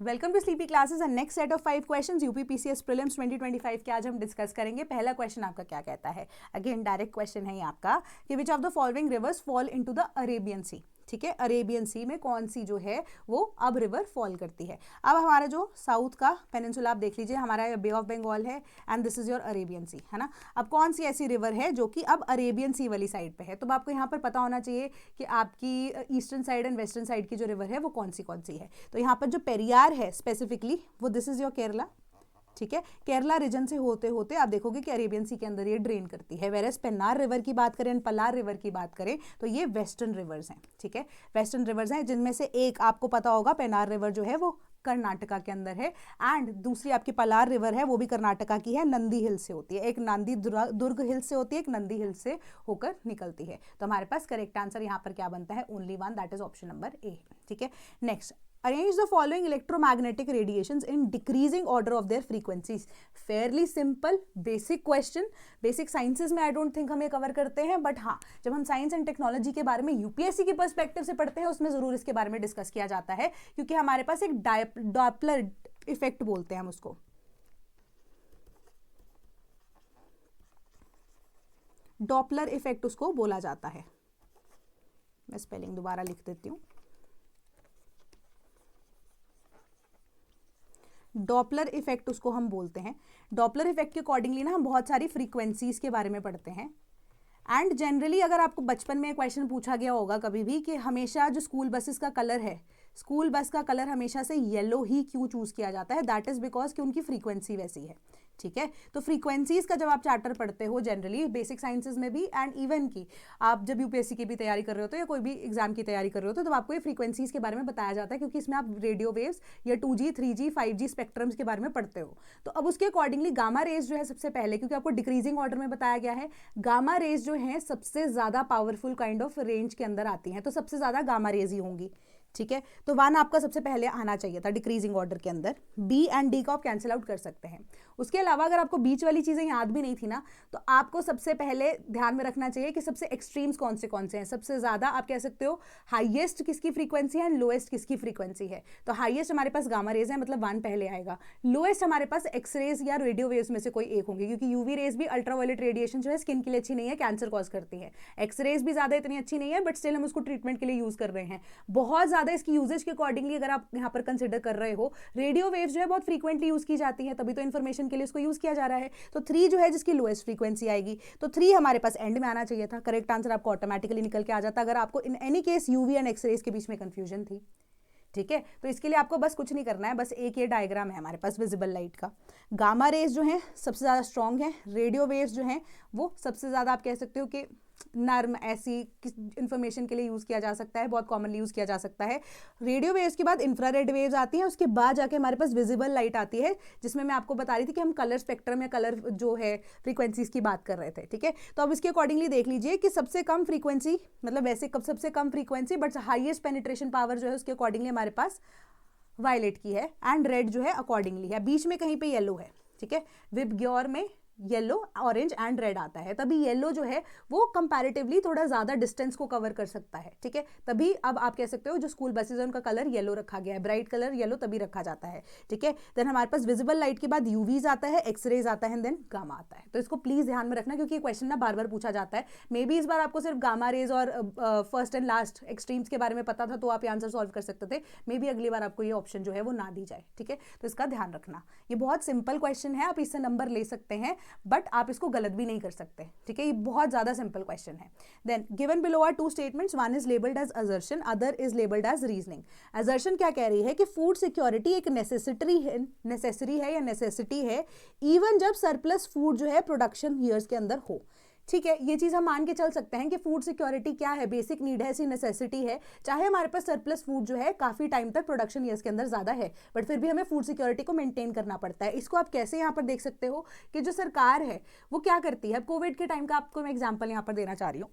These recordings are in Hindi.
Welcome to Sleepy Classes and next set of 5 questions UPPCS prelims 2025 के आज हम डिस्कस करेंगे। पहला क्वेश्चन आपका क्या कहता है? अगेन डायरेक्ट क्वेश्चन है ये आपका कि which of the following rivers fall into the Arabian sea. ठीक है, अरेबियन सी में कौन सी जो है वो अब रिवर फॉल करती है। अब हमारा जो साउथ का पेनिनसुला आप देख लीजिए, हमारा बे ऑफ बंगाल है and this is your Arabian sea, है ना। अब कौन सी ऐसी रिवर है जो कि अब अरेबियन सी वाली साइड पे है, तो आपको यहाँ पर पता होना चाहिए कि आपकी eastern side and western side की जो रिवर है वो कौन सी है। तो यहाँ पर जो पेरियार है स्पेसिफिकली वो दिस इज योर केरला। ठीक है, केरला रीजन से होते होते आप देखोगे कि अरेबियन सी के अंदर ये ड्रेन करती है। वेरस पेन्नार रिवर की बात करें, पलार रिवर की बात करें तो ये वेस्टर्न रिवर्स हैं। ठीक है, वेस्टर्न रिवर्स हैं जिनमें से एक आपको पता होगा पेन्नार रिवर जो है वो कर्नाटका के अंदर है एंड दूसरी आपकी पलार रिवर है वो भी कर्नाटका की है, नंदी हिल से होती है। एक नंदी दुर्ग हिल से होती है, एक नंदी हिल से होकर निकलती है। तो हमारे पास करेक्ट आंसर यहाँ पर क्या बनता है? Only one, that is option number A. ठीक है, next, arrange the following electromagnetic radiations in decreasing order of their frequencies। fairly simple basic question, basic sciences में I don't think हम ये कवर करते हैं, बट हाँ जब हम साइंस एंड टेक्नोलॉजी के बारे में यूपीएससी के पर्सपेक्टिव से पढ़ते हैं उसमें जरूर इसके बारे में डिस्कस किया जाता है, क्योंकि हमारे पास एक डॉपलर इफेक्ट बोलते हैं हम उसको। डॉपलर इफेक्ट उसको बोला जाता है। मैं स्पेलिंग दोबारा लिख देती हूँ। डॉपलर इफेक्ट उसको हम बोलते हैं। डॉपलर इफेक्ट के अकॉर्डिंगली ना हम बहुत सारी फ्रीक्वेंसीज के बारे में पढ़ते हैं एंड जनरली अगर आपको बचपन में क्वेश्चन पूछा गया होगा कभी भी कि हमेशा जो स्कूल बसेस का कलर है, स्कूल बस का कलर हमेशा से येलो ही क्यों चूज किया जाता है? दैट इज बिकॉज कि उनकी फ्रीक्वेंसी वैसी है। ठीक है, तो फ्रीक्वेंसीज का जब आप चैप्टर पढ़ते हो जनरली बेसिक साइंसेज में भी एंड इवन की आप जब यूपीएससी की भी तैयारी कर रहे होते हो या कोई भी एग्जाम की तैयारी कर रहे होते हो तो आपको ये फ्रीक्वेंसीज के बारे में बताया जाता है, क्योंकि इसमें आप रेडियो वेव्स या 2G 3G 5G स्पेक्ट्रम्स के बारे में पढ़ते हो। तो अब उसके अकॉर्डिंगली गामा रेज जो है सबसे पहले, क्योंकि आपको डिक्रीजिंग ऑर्डर में बताया गया है, गामा रेज जो है सबसे ज्यादा पावरफुल काइंड ऑफ रेंज के अंदर आती हैं, तो सबसे ज्यादा गामा रेज ही होंगी। ठीक है, तो वन आपका सबसे पहले आना चाहिए था डिक्रीजिंग ऑर्डर के अंदर। बी एंड डी को आप कैंसिल आउट कर सकते हैं। उसके अलावा अगर आपको बीच वाली चीजें याद भी नहीं थी ना, तो आपको सबसे पहले ध्यान में रखना चाहिए कि सबसे एक्सट्रीम्स कौन से हैं। सबसे ज्यादा आप कह सकते हो हाईएस्ट किसकी फ्रीक्वेंसी है एंड लोएस्ट किसकी फ्रीक्वेंसी है। तो हाईएस्ट हमारे पास गामा रेज है, मतलब वन पहले आएगा। लोएस्ट हमारे पास एक्स रेज या रेडियो वेव्स में से कोई एक होंगे, क्योंकि यूवी रेज भी अल्ट्रावायलेट रेडिएशन जो है स्किन के लिए अच्छी नहीं है, कैंसर कॉज करती है। एक्स रेज भी ज्यादा इतनी अच्छी नहीं है, बट स्टिल हम उसको ट्रीटमेंट के लिए यूज कर रहे हैं। बहुत ज्यादा इसकी यूजेज के अकॉर्डिंगली अगर आप यहाँ पर कंसिडर कर रहे हो, रेडियो वेव्स जो है बहुत फ्रीक्वेंटली यूज की जाती है, तभी तो इन्फॉर्मेशन के लिए उसको यूज किया जा रहा है। तो 3 जो है जिसकी लोएस्ट फ्रीक्वेंसी आएगी, तो 3 हमारे पास एंड में आना चाहिए था। करेक्ट आंसर आपको ऑटोमेटिकली निकल के आ जाता अगर आपको in any case UV and x-rays के बीच में कंफ्यूजन थी। ठीक है, तो इसके लिए आपको बस कुछ नहीं करना है, बस एक ये डायग्राम है हमारे पास विजिबल लाइट का। गामा रेज जो है सबसे ज्यादा स्ट्रॉन्ग है, रेडियो वेव्स जो है वो सबसे ज्यादा आप कह सकते हो कि नर्म ऐसी इंफॉर्मेशन के लिए यूज किया जा सकता है, बहुत कॉमनली यूज किया जा सकता है। रेडियो वेव्स के बाद इंफ्रारेड वेव्स आती हैं, उसके बाद जाके हमारे पास विजिबल लाइट आती है, जिसमें मैं आपको बता रही थी कि हम कलर स्पेक्ट्रम या कलर जो है फ्रीक्वेंसीज की बात कर रहे थे। ठीक है, तो अब इसके अकॉर्डिंगली देख लीजिए कि सबसे कम फ्रीक्वेंसी, मतलब वैसे कब सबसे कम frequency but highest penetration power जो है उसके अकॉर्डिंगली हमारे पास वायलेट की है एंड रेड जो है अकॉर्डिंगली है, बीच में कहीं पे येलो है। ठीक है, विबग्योर में येलो, ऑरेंज एंड रेड आता है, तभी येलो जो है वो कंपैरेटिवली थोड़ा ज्यादा डिस्टेंस को कवर कर सकता है। ठीक है, तभी अब आप कह सकते हो जो स्कूल बसेज है उनका कलर येलो रखा गया है, ब्राइट कलर येलो तभी रखा जाता है। ठीक है, देन हमारे पास विजिबल लाइट के बाद यूवीज आता है, एक्सरेज आता है, देन गामा आता है। तो इसको प्लीज ध्यान में रखना, क्योंकि ये क्वेश्चन ना बार बार पूछा जाता है। मे बी इस बार आपको सिर्फ गामा रेज और फर्स्ट एंड लास्ट एक्सट्रीम्स के बारे में पता था तो आप ये आंसर सॉल्व कर सकते थे। मे बी अगली बार आपको ये ऑप्शन जो है वो ना दी जाए। ठीक है, तो इसका ध्यान रखना। ये बहुत सिंपल क्वेश्चन है, आप इससे नंबर ले सकते हैं, बट आप इसको गलत भी नहीं कर सकते। ठीक है, ये बहुत ज्यादा सिंपल क्वेश्चन है। Then given below are 2 statements, one is labelled as assertion, other is labelled as reasoning. Assertion क्या कह रही है कि फूड सिक्योरिटी एक नेसेसिटी है या नेसेसिटी है, इवन जब सरप्लस फूड जो है प्रोडक्शन ईयर्स के अंदर हो। ठीक है, ये चीज हम मान के चल सकते हैं कि फूड सिक्योरिटी क्या है, बेसिक नीड है, ऐसी नेसेसिटी है, चाहे हमारे पास सरप्लस फूड जो है काफी टाइम तक प्रोडक्शन ईयर्स के अंदर ज्यादा है, बट फिर भी हमें फूड सिक्योरिटी को मेंटेन करना पड़ता है। इसको आप कैसे यहाँ पर देख सकते हो कि जो सरकार है वो क्या करती है। अब कोविड के टाइम का आपको मैं एग्जाम्पल यहाँ पर देना चाह रही हूँ।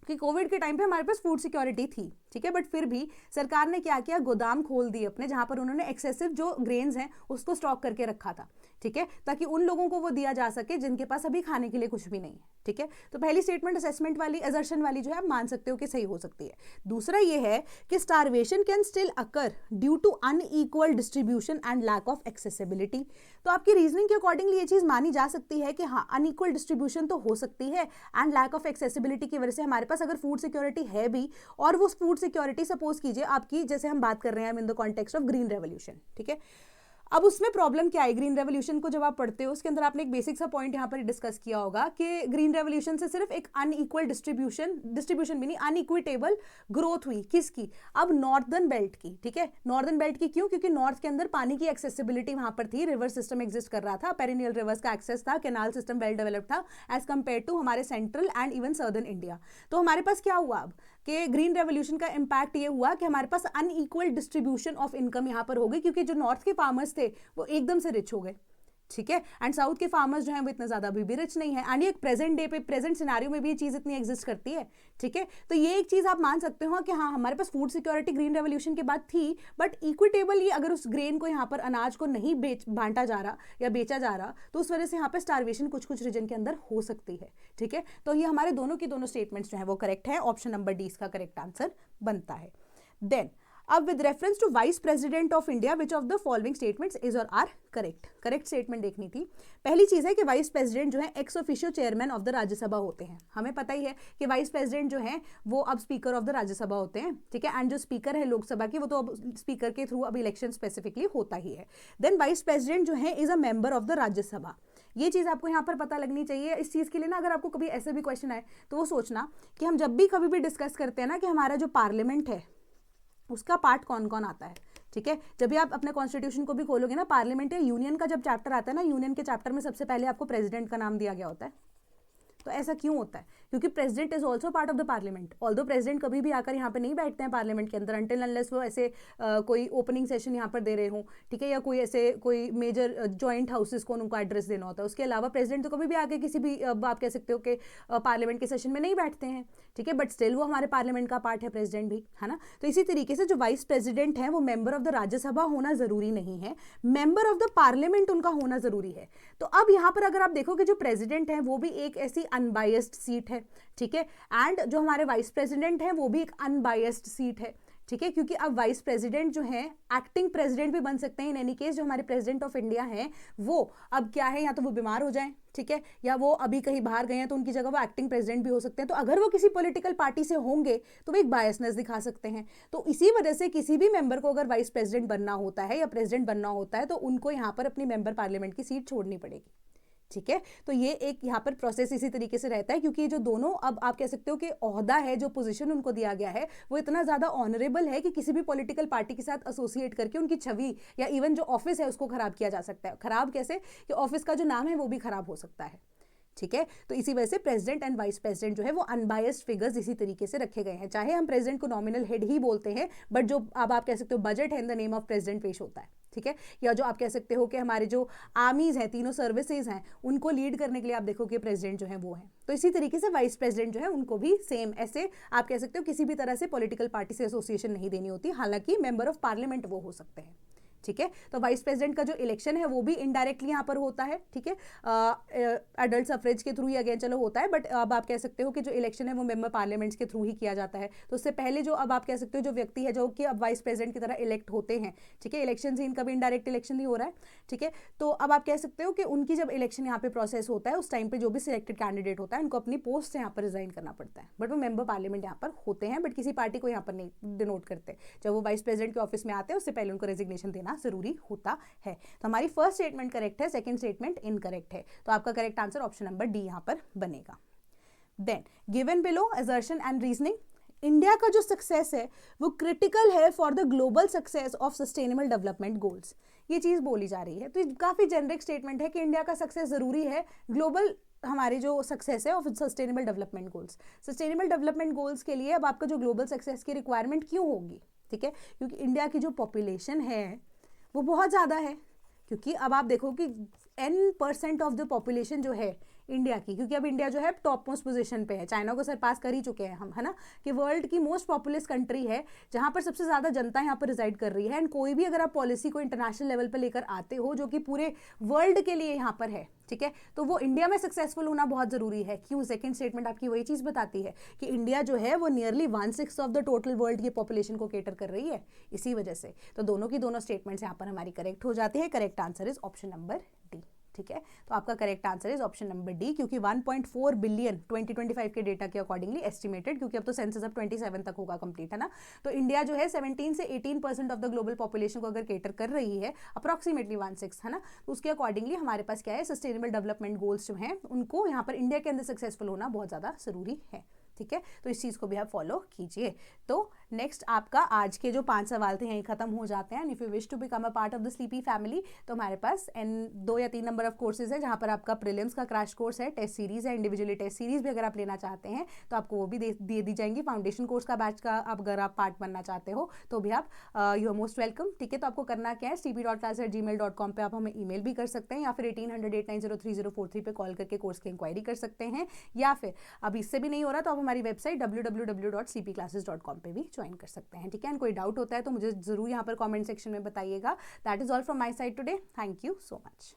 कि कोविड के टाइम पे हमारे पास फूड सिक्योरिटी थी, ठीक है, बट फिर भी सरकार ने क्या किया, गोदाम खोल दिए अपने, जहां पर उन्होंने एक्सेसिव जो ग्रेन्स हैं उसको स्टॉक करके रखा था, ठीक है, ताकि उन लोगों को वो दिया जा सके जिनके पास अभी खाने के लिए कुछ भी नहीं है, ठीक है। तो पहली स्टेटमेंट असेसमेंट वाली, असर्शन वाली जो है आप मान सकते हो कि सही हो सकती है। दूसरा ये है कि starvation can still occur due to unequal distribution and lack of accessibility. तो आपकी रीजनिंग के अकॉर्डिंगली ये चीज मानी जा सकती है कि हाँ, अनइक्वल डिस्ट्रीब्यूशन तो हो सकती है एंड लैक ऑफ एक्सेसिबिलिटी की वजह से हमारे पास अगर फूड सिक्योरिटी है भी, और वो फूड सिक्योरिटी सपोज कीजिए आपकी, जैसे हम बात कर रहे हैं in the context of green revolution, ठीक है। अब उसमें प्रॉब्लम क्या है, ग्रीन रेवोल्यूशन को जब आप पढ़ते हो उसके अंदर आपने एक बेसिक सा पॉइंट यहाँ पर डिस्कस किया होगा कि ग्रीन रेवोल्यूशन से सिर्फ एक अनइक्वल डिस्ट्रीब्यूशन भी नहीं, अनइक्विटेबल ग्रोथ हुई, किसकी, अब नॉर्दर्न बेल्ट की, ठीक है। नॉर्दर्न बेल्ट की क्यों, क्योंकि नॉर्थ के अंदर पानी की एक्सेसिबिलिटी वहां पर थी, रिवर सिस्टम एग्जिस्ट कर रहा था, पेरिनियल रिवर्स का एक्सेस था, कैनाल सिस्टम वेल डेवलप्ड था एज कंपेयर टू हमारे central and even southern India. तो हमारे पास क्या हुआ अब कि ग्रीन रेवोल्यूशन का इंपैक्ट ये हुआ कि हमारे पास अनइक्वल डिस्ट्रीब्यूशन ऑफ इनकम यहाँ पर हो गई, क्योंकि जो नॉर्थ के फार्मर्स थे वो एकदम से रिच हो गए, ठीक है, एंड साउथ के फार्मर्स जो हैं वो इतना ज्यादा अभी भी रिच नहीं है, एंड ये प्रेजेंट डे पे, प्रेजेंट सिनेरियो में भी ये चीज इतनी एग्जिस्ट करती है, ठीक है। तो ये एक चीज आप मान सकते हो कि हाँ, हमारे पास फूड सिक्योरिटी ग्रीन रेवोल्यूशन के बाद थी, बट इक्विटेबली अगर उस ग्रेन को यहाँ पर, अनाज को नहीं बांटा जा रहा या बेचा जा रहा, तो उस वजह से यहाँ पर स्टारवेशन कुछ कुछ रीजन के अंदर हो सकती है, ठीक है। तो ये हमारे दोनों की दोनों स्टेटमेंट्स जो है वो करेक्ट है, ऑप्शन नंबर डी इसका करेक्ट आंसर बनता है। देन अब with reference to vice president of India which of the following statements is or are correct. Correct statement देखनी थी। पहली चीज है कि वाइस प्रेसिडेंट जो है ex officio chairman of the Rajya Sabha होते हैं। हमें पता ही है कि वाइस प्रेसिडेंट जो है वो अब स्पीकर ऑफ द राज्यसभा होते हैं, ठीक है, एंड जो स्पीकर है लोकसभा की वो तो अब स्पीकर के थ्रू अब इलेक्शन स्पेसिफिकली होता ही है। देन वाइस प्रेसिडेंट जो है is a member of the Rajya Sabha. ये चीज आपको यहाँ पर पता लगनी चाहिए। इस चीज के लिए ना अगर आपको कभी ऐसे भी क्वेश्चन आए तो वो सोचना कि हम जब भी कभी भी डिस्कस करते हैं ना कि हमारा जो पार्लियामेंट है उसका पार्ट कौन कौन आता है, ठीक है। जब भी आप अपने कॉन्स्टिट्यूशन को भी खोलोगे ना, पार्लियामेंट या यूनियन का जब चैप्टर आता है ना, यूनियन के चैप्टर में सबसे पहले आपको प्रेसिडेंट का नाम दिया गया होता है। तो ऐसा क्यों होता है? क्योंकि president is also part of the parliament. Although president कभी भी आकर यहाँ पे नहीं बैठते हैं पार्लियामेंट के अंदर अनटिल अनलेस वो ऐसे कोई ओपनिंग सेशन यहाँ पर दे रहे हो, ठीक है, या कोई ऐसे कोई मेजर जॉइंट हाउसेस को उनको एड्रेस देना होता है। उसके अलावा प्रेसिडेंट तो कभी भी आके किसी भी आप कह सकते हो कि पार्लियामेंट के सेशन में नहीं बैठते हैं, ठीक है, बट स्टिल वो हमारे पार्लियामेंट का पार्ट है प्रेसिडेंट भी, है ना। तो इसी तरीके से जो वाइस प्रेसिडेंट है वो मेंबर ऑफ द राज्यसभा होना जरूरी नहीं है, मेंबर ऑफ द पार्लियामेंट उनका होना जरूरी है। तो अब यहाँ पर अगर आप देखो कि जो प्रेसिडेंट है वो भी एक ऐसी अनबायस्ड सीट है, ठीक है, एंड जो हमारे वाइस प्रेसिडेंट है वो भी एक अनबायस्ड सीट है, ठीक है, क्योंकि अब वाइस प्रेसिडेंट जो है एक्टिंग प्रेसिडेंट भी बन सकते हैं इन एनी केस। जो हमारे प्रेसिडेंट ऑफ इंडिया हैं वो अब क्या है, या तो वो बीमार हो जाएं, ठीक है, या वो अभी कहीं बाहर गए हैं तो उनकी जगह वो एक्टिंग प्रेसिडेंट भी हो सकते हैं। तो अगर वो किसी पॉलिटिकल पार्टी से होंगे तो वो एक बायसनेस दिखा सकते हैं। तो इसी वजह से किसी भी मेंबर को अगर वाइस प्रेसिडेंट बनना होता है या प्रेसिडेंट बनना होता है तो उनको यहाँ पर अपनी मेंबर पार्लियामेंट की सीट छोड़नी पड़ेगी, ठीक है। तो ये एक यहाँ पर प्रोसेस इसी तरीके से रहता है, क्योंकि जो दोनों अब आप कह सकते हो कि ओहदा है, जो पोजीशन उनको दिया गया है वो इतना ज़्यादा ऑनरेबल है कि किसी भी पॉलिटिकल पार्टी के साथ एसोसिएट करके उनकी छवि या इवन जो ऑफिस है उसको खराब किया जा सकता है। खराब कैसे कि ऑफिस का जो नाम है वो भी खराब हो सकता है, ठीक है। तो इसी वजह से प्रेसिडेंट एंड वाइस प्रेसिडेंट जो है वो अनबायस्ड फिगर्स इसी तरीके से रखे गए हैं। चाहे हम प्रेसिडेंट को नॉमिनल हेड ही बोलते हैं, बट जो अब आप कह सकते हो बजट है in the name of president पेश होता है, ठीक है, या जो आप कह सकते हो कि हमारे जो आर्मीज हैं, तीनों सर्विसेज हैं, उनको लीड करने के लिए आप देखो कि प्रेसिडेंट जो है वो है। तो इसी तरीके से वाइस प्रेसिडेंट जो है उनको भी सेम ऐसे आप कह सकते हो किसी भी तरह से पॉलिटिकल पार्टी से एसोसिएशन नहीं देनी होती, हालांकि मेंबर ऑफ पार्लियामेंट वो हो सकते हैं, ठीक है। तो वाइस प्रेसिडेंट का जो इलेक्शन है वो भी इनडायरेक्टली यहाँ पर होता है, ठीक है, एडल्ट सफरेज के थ्रू ही अगेन चलो होता है, बट अब आप कह सकते हो कि जो इलेक्शन है वो मेंबर पार्लियामेंट्स के थ्रू ही किया जाता है। तो उससे पहले जो अब आप कह सकते हो जो व्यक्ति है जो कि अब वाइस प्रेसिडेंट की तरह इलेक्ट होते हैं, ठीक है, इलेक्शन से इनका भी इनडायरेक्ट इलेक्शन ही हो रहा है, ठीक है। तो अब आप कह सकते हो कि उनकी जब इलेक्शन यहाँ पे प्रोसेस होता है उस टाइम पे जो भी सिलेक्टेड कैंडिडेट होता है उनको अपनी पोस्ट से यहाँ पर रिजाइन करना पड़ता है, बट वो मेंबर पार्लियामेंट यहाँ पर होते हैं, बट किसी पार्टी को यहाँ पर नहीं डिनोट करते। जब वो वाइस प्रेसिडेंट के ऑफिस में आते हैं उससे पहले उनको रेजिग्नेशन देना जरूरी होता है। तो हमारी फर्स्ट स्टेटमेंट करेक्ट है, सेकंड स्टेटमेंट इनकरेक्ट है। तो आपका correct answer option number D यहां पर बनेगा। Then given below assertion and reasoning, India का जो सक्सेस है वो क्रिटिकल है for the global success of sustainable development goals. ये चीज बोली जा रही है, तो काफी जेनरिक स्टेटमेंट है कि इंडिया का सक्सेस जरूरी है ग्लोबल हमारी जो सक्सेस है of sustainable development goals. Sustainable development goals के लिए अब आपका जो ग्लोबल सक्सेस की रिक्वायरमेंट क्यों होगी, ठीक है, क्योंकि इंडिया की जो पॉपुलेशन है वो बहुत ज़्यादा है। क्योंकि अब आप देखो कि N% ऑफ द पॉपुलेशन जो है इंडिया की, क्योंकि अब इंडिया जो है टॉप मोस्ट पोजीशन पे है, चाइना को सरपास कर ही चुके हैं हम, है ना, कि वर्ल्ड की मोस्ट पॉपुलस कंट्री है जहां पर सबसे ज़्यादा जनता यहाँ पर रिजाइड कर रही है। एंड कोई भी अगर आप पॉलिसी को इंटरनेशनल लेवल पर लेकर आते हो जो कि पूरे वर्ल्ड के लिए यहाँ पर है, ठीक है, तो वो इंडिया में सक्सेसफुल होना बहुत ज़रूरी है। क्यों? सेकंड स्टेटमेंट आपकी वही चीज़ बताती है कि इंडिया जो है वो nearly 1/6 of the total world की पॉपुलेशन को केटर कर रही है, इसी वजह से। तो दोनों की दोनों स्टेटमेंट्स यहाँ पर हमारी करेक्ट हो जाती है। Correct answer is option number D, ठीक है। तो आपका correct answer is option number D, क्योंकि 1.4 बिलियन 2025 के डेटा के अकॉर्डिंगली एस्टिमेटेड, क्योंकि अब तो सेंसस अब 27 तक होगा कंप्लीट, है ना। तो इंडिया जो है 17 से 18% ऑफ द ग्लोबल पॉपुलेशन को अगर केटर कर रही है, अप्रॉक्सीमेटली 1/6, है ना, तो उसके अकॉर्डिंगली हमारे पास क्या है, सस्टेनेबल डेवलपमेंट गोल्स जो हैं उनको यहाँ पर इंडिया के अंदर सक्सेसफुल होना बहुत ज़्यादा ज़रूरी है, ठीक है। तो इस चीज़ को भी आप फॉलो कीजिए। तो नेक्स्ट आपका आज के जो 5 सवाल थे यहीं खत्म हो जाते हैं। If you wish to become a part of the Sleepy family, तो हमारे पास 2 या 3 नंबर ऑफ कोर्सेज है, जहाँ पर आपका प्रीलिम्स का क्रैश कोर्स है, टेस्ट सीरीज है, इंडिविजुअली टेस्ट सीरीज भी अगर आप लेना चाहते हैं तो आपको वो भी दे दी जाएंगी। फाउंडेशन कोर्स का बैच का अगर आप पार्ट बनना चाहते हो तो भी आप यू आर मोस्ट वेलकम, ठीक है। तो आपको करना क्या है, cp.class@gmail.com पे आप हमें ईमेल भी कर सकते हैं, या फिर 1800-890-3043 पे कॉल करके कोर्स की इंक्वायरी कर सकते हैं, या फिर अब इससे भी नहीं हो रहा तो आप हमारी वेबसाइट www.cpclasses.com पे भी ज्वाइन कर सकते हैं, ठीक है। एंड कोई डाउट होता है तो मुझे जरूर यहाँ पर कमेंट सेक्शन में बताइएगा। That is all from my side today. Thank you so much.